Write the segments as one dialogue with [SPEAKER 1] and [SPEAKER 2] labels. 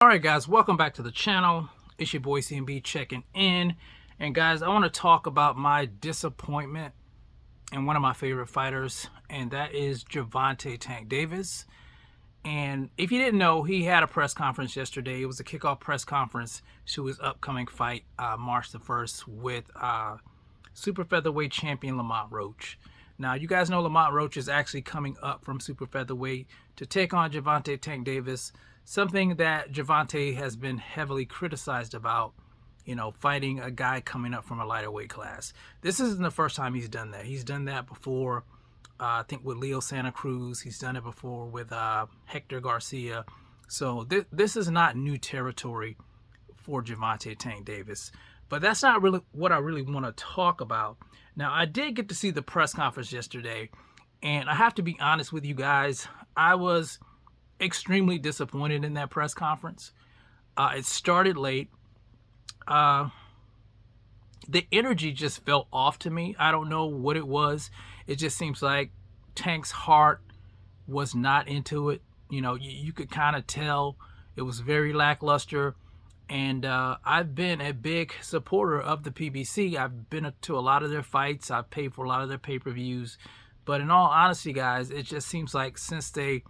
[SPEAKER 1] Alright guys, welcome back to the channel. It's your boy CMB checking in. And guys, I want to talk about my disappointment in one of my favorite fighters, and that is Gervonta Tank Davis. And if you didn't know, he had a press conference yesterday. It was a kickoff press conference to his upcoming fight, March the 1st, with super featherweight champion Lamont Roach. Now, you guys know Lamont Roach is actually coming up from super featherweight to take on Gervonta Tank Davis, something that Gervonta has been heavily criticized about, fighting a guy coming up from a lighter weight class. This isn't the first time he's done that. He's done that before, I think, with Leo Santa Cruz. He's done it before with Hector Garcia. So this is not new territory for Gervonta Tank Davis. But that's not really what I really want to talk about. Now, I did get to see the press conference yesterday, and I have to be honest with you guys. I was extremely disappointed in that press conference. It started late. The energy just felt off to me. I don't know what it was. It just seems like Tank's heart was not into it. You could kind of tell it was very lackluster. And I've been a big supporter of the PBC. I've been to a lot of their fights. I've paid for a lot of their pay-per-views. But in all honesty, guys, it just seems like since they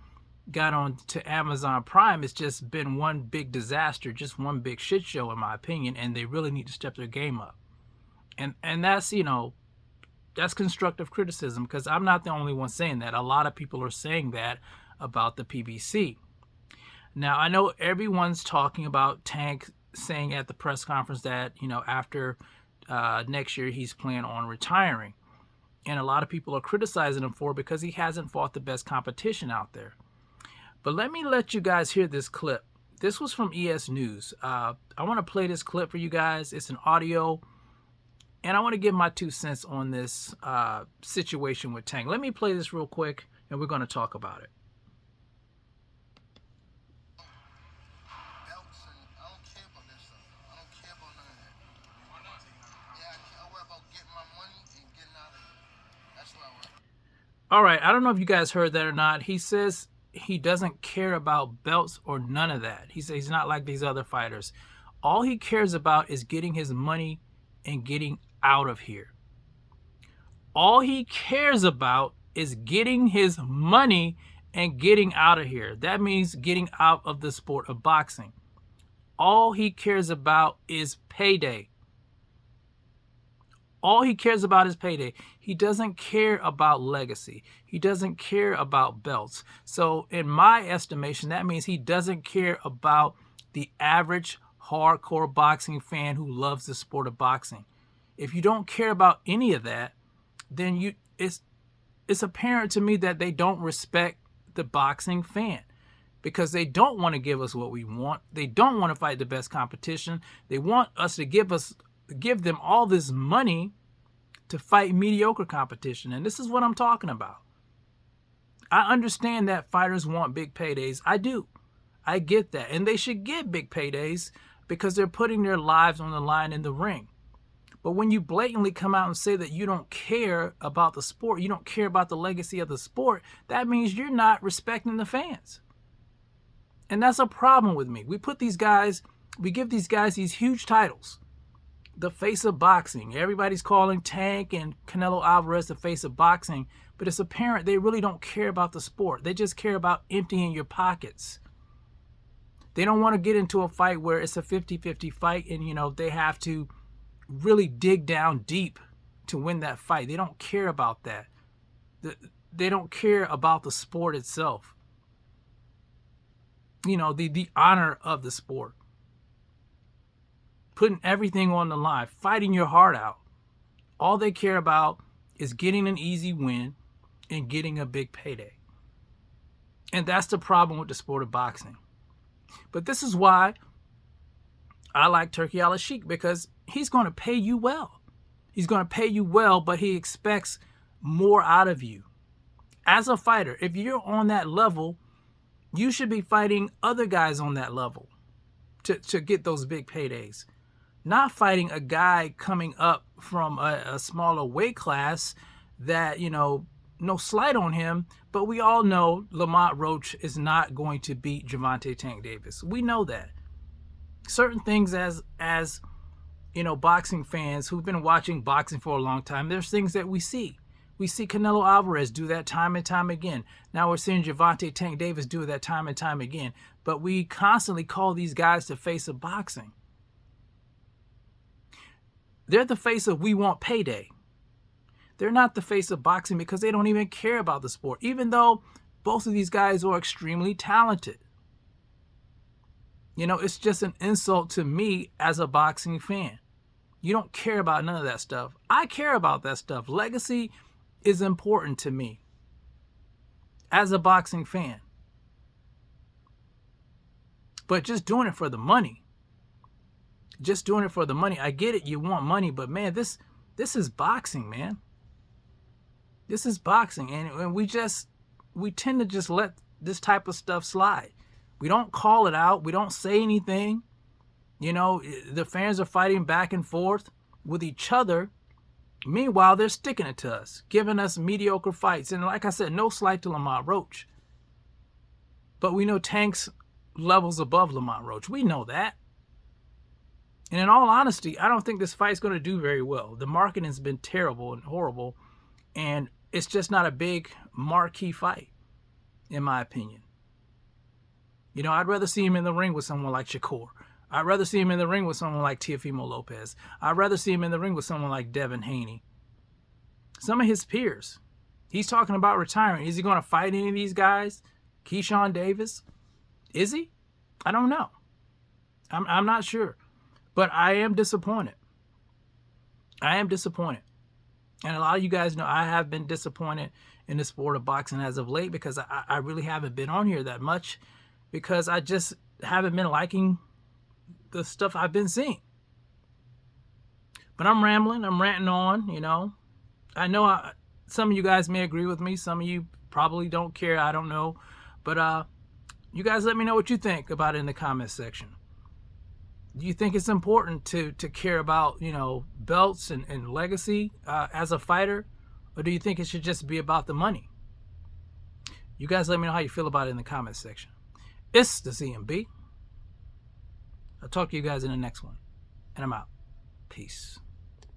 [SPEAKER 1] got on to Amazon Prime, it's just been one big disaster, just one big shit show, in my opinion. And they really need to step their game up. And that's, that's constructive criticism, because I'm not the only one saying that. A lot of people are saying that about the PBC. Now, I know everyone's talking about Tank saying at the press conference that, after next year, he's planning on retiring. And a lot of people are criticizing him for it because he hasn't fought the best competition out there. But let me let you guys hear this clip. This was from ES News. I want to play this clip for you guys. It's an audio. And I want to give my 2 cents on this situation with Tank. Let me play this real quick, and we're going to talk about it. All right, I don't know if you guys heard that or not. He says he doesn't care about belts or none of that. He says he's not like these other fighters. All he cares about is getting his money and getting out of here. All he cares about is getting his money and getting out of here. That means getting out of the sport of boxing. All he cares about is payday. All he cares about is payday. He doesn't care about legacy. He doesn't care about belts. So in my estimation, that means he doesn't care about the average hardcore boxing fan who loves the sport of boxing. If you don't care about any of that, then it's apparent to me that they don't respect the boxing fan, because they don't want to give us what we want. They don't want to fight the best competition. They want us to give them all this money to fight mediocre competition. And this is what I'm talking about. I understand that fighters want big paydays. I do. I get that. And they should get big paydays because they're putting their lives on the line in the ring. But when you blatantly come out and say that you don't care about the sport, you don't care about the legacy of the sport, that means you're not respecting the fans. And that's a problem with me. We give these guys these huge titles. The face of boxing. Everybody's calling Tank and Canelo Alvarez the face of boxing, but it's apparent they really don't care about the sport. They just care about emptying your pockets. They don't want to get into a fight where it's a 50-50 fight and, they have to really dig down deep to win that fight. They don't care about that. They don't care about the sport itself. The honor of the sport. Putting everything on the line, fighting your heart out. All they care about is getting an easy win and getting a big payday. And that's the problem with the sport of boxing. But this is why I like Turki Al-Sheikh, because he's going to pay you well. He's going to pay you well, but he expects more out of you. As a fighter, if you're on that level, you should be fighting other guys on that level to get those big paydays. Not fighting a guy coming up from a smaller weight class that, no slight on him, but we all know Lamont Roach is not going to beat Gervonta Tank Davis. We know that. certain things as you know, boxing fans who've been watching boxing for a long time, there's things that we see. We see Canelo Alvarez do that time and time again. Now we're seeing Gervonta Tank Davis do that time and time again. But we constantly call these guys the face of boxing. They're the face of we want payday. They're not the face of boxing because they don't even care about the sport, even though both of these guys are extremely talented. You know, it's just an insult to me as a boxing fan. You don't care about none of that stuff. I care about that stuff. Legacy is important to me as a boxing fan. But just doing it for the money. Just doing it for the money. I get it, you want money, but man, this is boxing, man. This is boxing, and we tend to just let this type of stuff slide. We don't call it out. We don't say anything. You know, the fans are fighting back and forth with each other. Meanwhile, they're sticking it to us, giving us mediocre fights. And like I said, no slight to Lamont Roach. But we know Tank's levels above Lamont Roach. We know that. And in all honesty, I don't think this fight's going to do very well. The marketing has been terrible and horrible. And it's just not a big marquee fight, in my opinion. You know, I'd rather see him in the ring with someone like Shakur. I'd rather see him in the ring with someone like Teofimo Lopez. I'd rather see him in the ring with someone like Devin Haney. Some of his peers. He's talking about retiring. Is he going to fight any of these guys? Keyshawn Davis? Is he? I don't know. I'm not sure. But I am disappointed. I am disappointed. And a lot of you guys know I have been disappointed in the sport of boxing as of late because I really haven't been on here that much because I just haven't been liking the stuff I've been seeing. But I'm rambling. I'm ranting on, you know. I know some of you guys may agree with me. Some of you probably don't care. I don't know. But you guys let me know what you think about it in the comments section. Do you think it's important to care about, you know, belts and legacy as a fighter? Or do you think it should just be about the money? You guys let me know how you feel about it in the comments section. It's the ZMB. I'll talk to you guys in the next one. And I'm out. Peace.